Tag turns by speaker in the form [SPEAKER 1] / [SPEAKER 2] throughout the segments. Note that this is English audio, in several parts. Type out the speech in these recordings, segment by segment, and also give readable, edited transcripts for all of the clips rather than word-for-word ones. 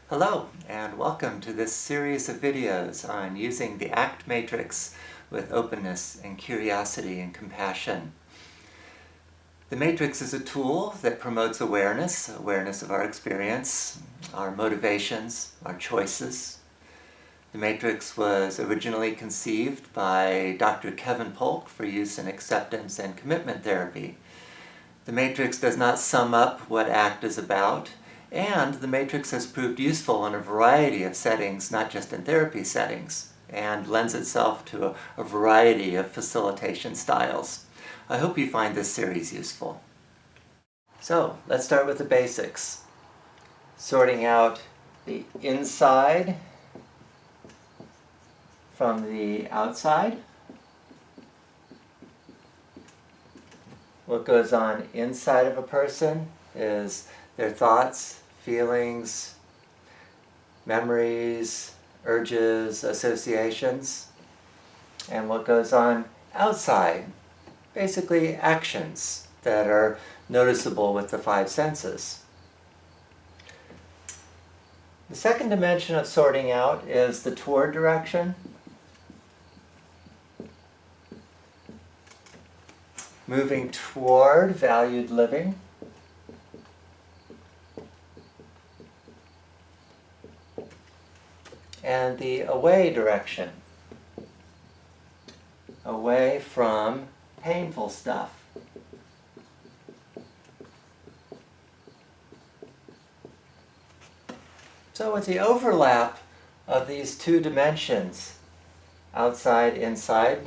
[SPEAKER 1] Hello, and welcome to this series of videos on using the ACT matrix with openness and curiosity and compassion. The matrix is a tool that promotes awareness of our experience, our motivations, our choices. The matrix was originally conceived by Dr. Kevin Polk for use in acceptance and commitment therapy. The matrix does not sum up what ACT is about, and the matrix has proved useful in a variety of settings, not just in therapy settings, and lends itself to a variety of facilitation styles. I hope you find this series useful. So, let's start with the basics. Sorting out the inside from the outside. What goes on inside of a person is their thoughts, feelings, memories, urges, associations. And what goes on outside, basically actions that are noticeable with the five senses. The second dimension of sorting out is the toward direction. Moving toward valued living. And the away direction. Away from painful stuff. So with the overlap of these two dimensions, outside, inside,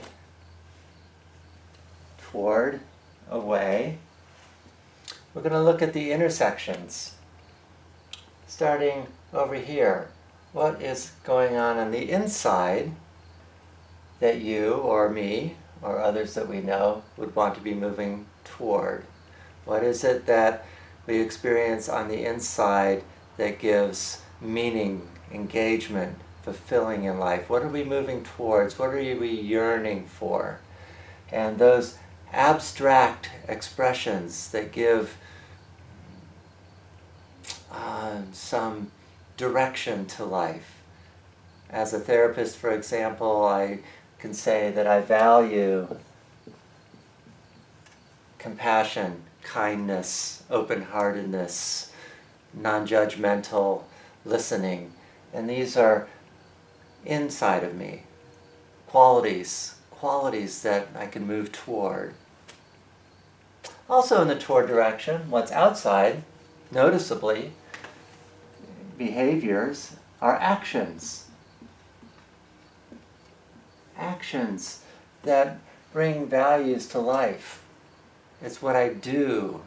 [SPEAKER 1] toward, away, we're going to look at the intersections. Starting over here, what is going on the inside that you or me or others that we know would want to be moving toward? What is it that we experience on the inside that gives meaning, engagement, fulfilling in life? What are we moving towards? What are we yearning for? And those abstract expressions that give some direction to life. As a therapist, for example, I can say that I value compassion, kindness, open-heartedness, non-judgmental listening. And these are inside of me, qualities that I can move toward. Also in the toward direction, what's outside, noticeably, behaviors are actions. Actions that bring values to life. It's what I do.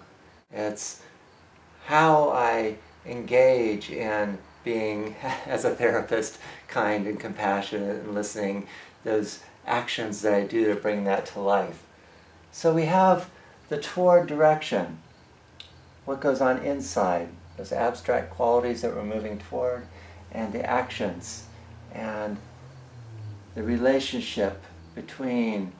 [SPEAKER 1] It's how I engage in being, as a therapist, kind and compassionate and listening, those actions that I do to bring that to life. So we have the toward direction, what goes on inside, those abstract qualities that we're moving toward, and the actions, and the relationship between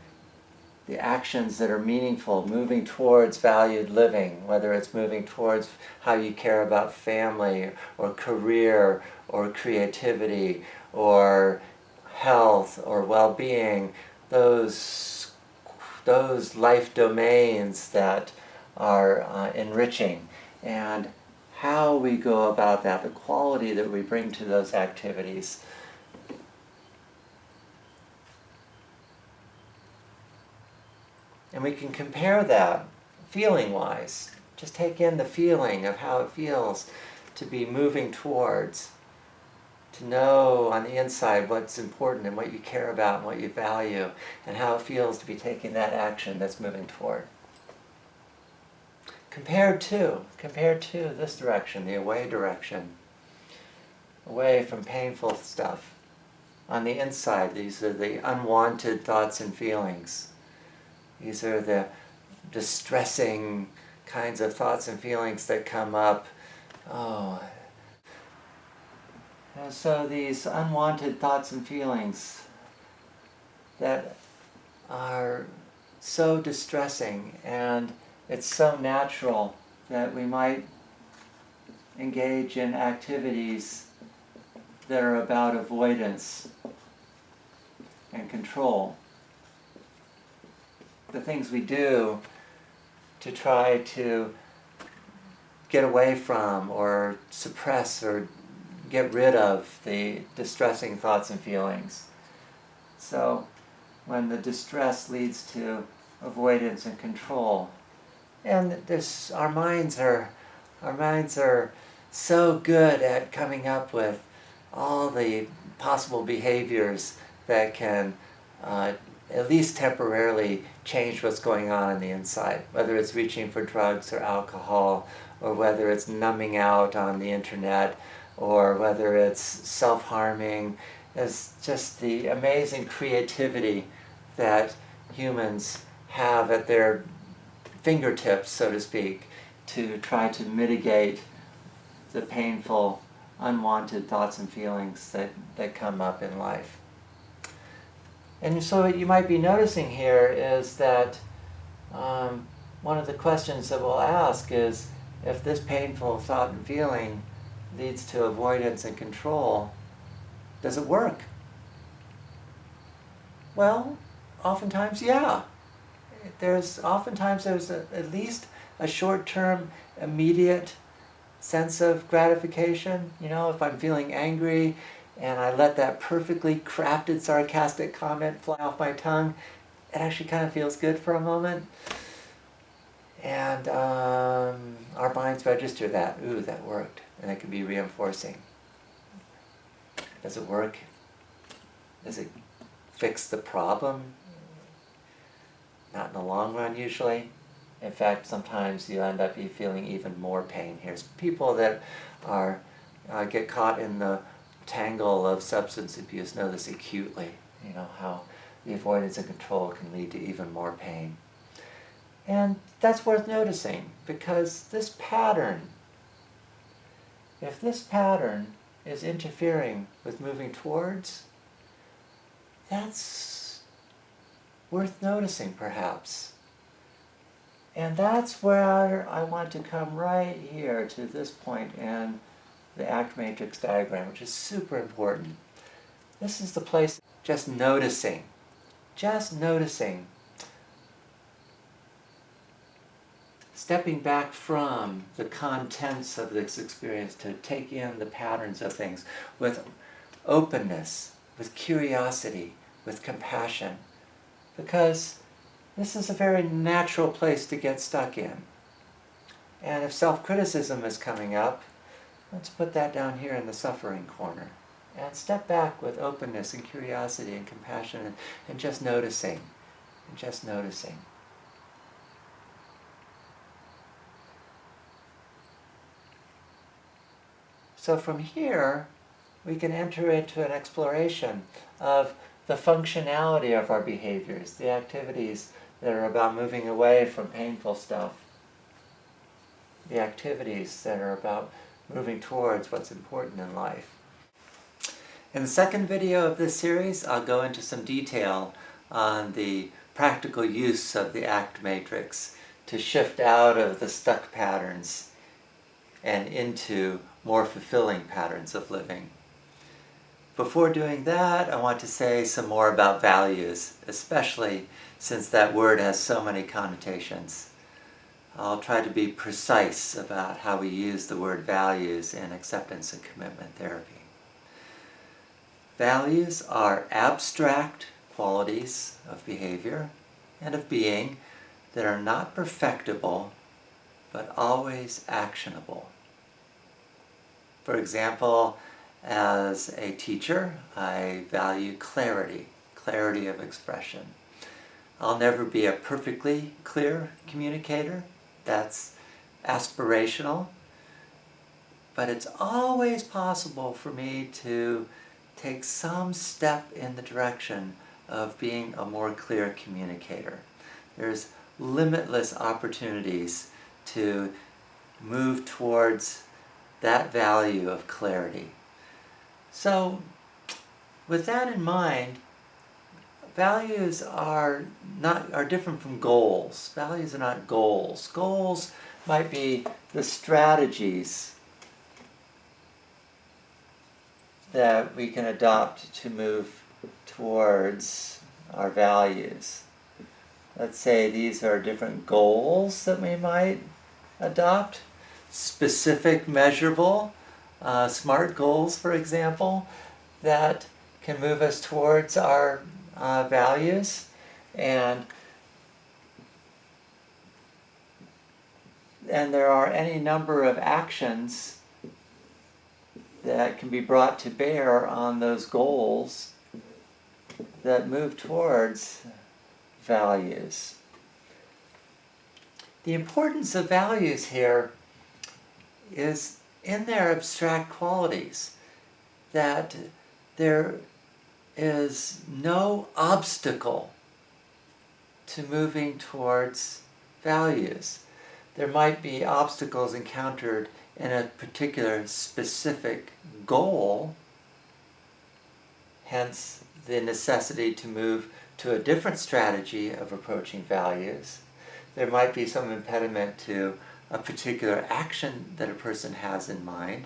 [SPEAKER 1] the actions that are meaningful, moving towards valued living, whether it's moving towards how you care about family or career or creativity or health or well-being, those life domains that are enriching, and how we go about that, the quality that we bring to those activities. And we can compare that feeling-wise. Just take in the feeling of how it feels to be moving towards, to know on the inside what's important and what you care about and what you value, and how it feels to be taking that action that's moving toward. Compared to this direction, the away direction, away from painful stuff. On the inside, these are the unwanted thoughts and feelings. These are the distressing kinds of thoughts and feelings that come up. And so these unwanted thoughts and feelings that are so distressing, and it's so natural that we might engage in activities that are about avoidance and control. The things we do to try to get away from or suppress or get rid of the distressing thoughts and feelings. So when the distress leads to avoidance and control, and our minds are so good at coming up with all the possible behaviors that can at least temporarily change what's going on the inside, whether it's reaching for drugs or alcohol, or whether it's numbing out on the internet, or whether it's self-harming. It's just the amazing creativity that humans have at their fingertips, so to speak, to try to mitigate the painful, unwanted thoughts and feelings that come up in life. And so what you might be noticing here is that one of the questions that we'll ask is, if this painful thought and feeling leads to avoidance and control, does it work? Well, oftentimes, yeah. Oftentimes there's at least a short-term, immediate sense of gratification. You know, if I'm feeling angry and I let that perfectly crafted sarcastic comment fly off my tongue, it actually kind of feels good for a moment. And our minds register that. Ooh, that worked. And it can be reinforcing. Does it work? Does it fix the problem? Not in the long run, usually. In fact, sometimes you end up feeling even more pain. Here's people that get caught in the tangle of substance abuse know this acutely. You know, how the avoidance and control can lead to even more pain. And that's worth noticing, because this pattern, if this pattern is interfering with moving towards, that's worth noticing perhaps. And that's where I want to come right here to this point in the ACT matrix diagram, which is super important. This is the place, just noticing. Stepping back from the contents of this experience to take in the patterns of things with openness, with curiosity, with compassion. Because this is a very natural place to get stuck in. And if self-criticism is coming up, let's put that down here in the suffering corner. And step back with openness and curiosity and compassion and just noticing. So from here, we can enter into an exploration of the functionality of our behaviors, the activities that are about moving away from painful stuff, the activities that are about moving towards what's important in life. In the second video of this series, I'll go into some detail on the practical use of the ACT matrix to shift out of the stuck patterns and into more fulfilling patterns of living. Before doing that, I want to say some more about values, especially since that word has so many connotations. I'll try to be precise about how we use the word values in acceptance and commitment therapy. Values are abstract qualities of behavior and of being that are not perfectible, but always actionable. For example, as a teacher, I value clarity of expression. I'll never be a perfectly clear communicator. That's aspirational. But it's always possible for me to take some step in the direction of being a more clear communicator. There's limitless opportunities to move towards that value of clarity. So, with that in mind, values are different from goals. Values are not goals. Goals might be the strategies that we can adopt to move towards our values. Let's say these are different goals that we might adopt, specific, measurable, SMART goals, for example, that can move us towards our values. And there are any number of actions that can be brought to bear on those goals that move towards values. The importance of values here is in their abstract qualities, that there is no obstacle to moving towards values. There might be obstacles encountered in a particular specific goal, hence the necessity to move to a different strategy of approaching values. There might be some impediment to a particular action that a person has in mind,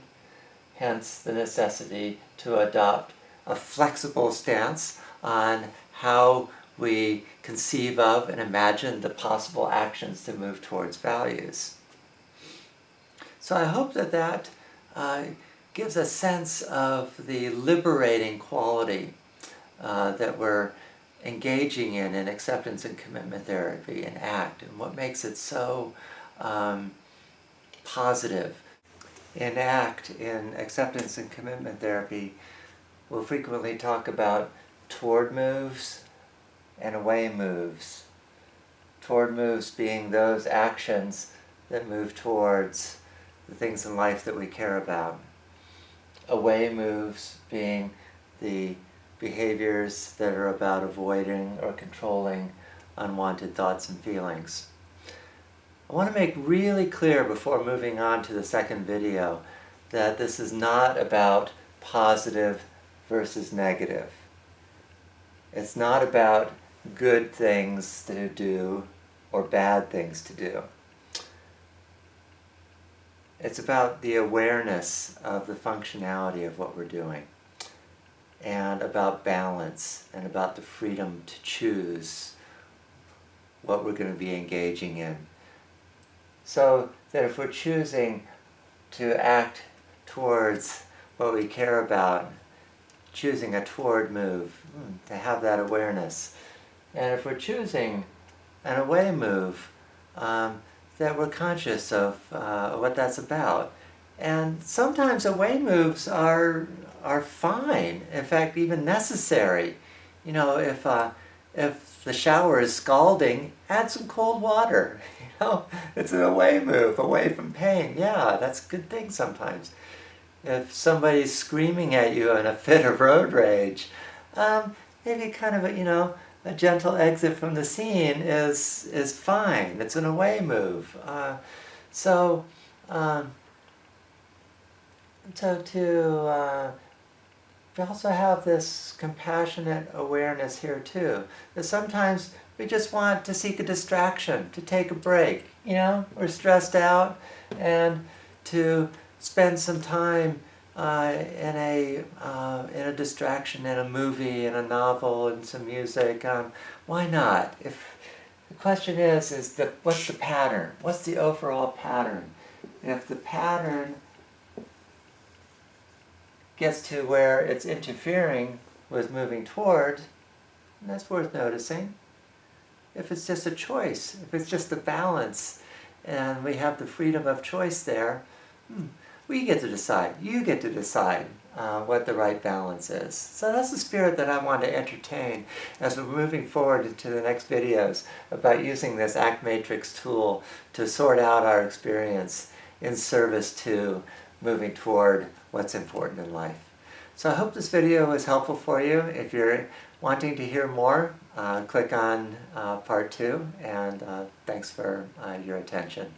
[SPEAKER 1] hence the necessity to adopt a flexible stance on how we conceive of and imagine the possible actions to move towards values. So I hope that gives a sense of the liberating quality that we're engaging in acceptance and commitment therapy and ACT, and what makes it so positive. In ACT, in acceptance and commitment therapy, we'll frequently talk about toward moves and away moves. Toward moves being those actions that move towards the things in life that we care about. Away moves being the behaviors that are about avoiding or controlling unwanted thoughts and feelings. I want to make really clear before moving on to the second video that this is not about positive versus negative. It's not about good things to do or bad things to do. It's about the awareness of the functionality of what we're doing, and about balance, and about the freedom to choose what we're going to be engaging in. So that if we're choosing to act towards what we care about, choosing a toward move, to have that awareness. And if we're choosing an away move, that we're conscious of what that's about. And sometimes away moves are fine, in fact even necessary. You know, if the shower is scalding, add some cold water. You know, it's an away move, away from pain. Yeah, that's a good thing sometimes. If somebody's screaming at you in a fit of road rage, maybe kind of a gentle exit from the scene is fine. It's an away move. We also have this compassionate awareness here too. That sometimes we just want to seek a distraction, to take a break. You know, we're stressed out, and to spend some time in a distraction, in a movie, in a novel, in some music. Why not? If the question is what's the pattern? What's the overall pattern? If the pattern gets to where it's interfering with moving toward, that's worth noticing. If it's just a choice, if it's just a balance, and we have the freedom of choice there, we get to decide. You get to decide what the right balance is. So that's the spirit that I want to entertain as we're moving forward into the next videos about using this ACT Matrix tool to sort out our experience in service to moving toward what's important in life. So I hope this video was helpful for you. If you're wanting to hear more, click on part 2, and thanks for your attention.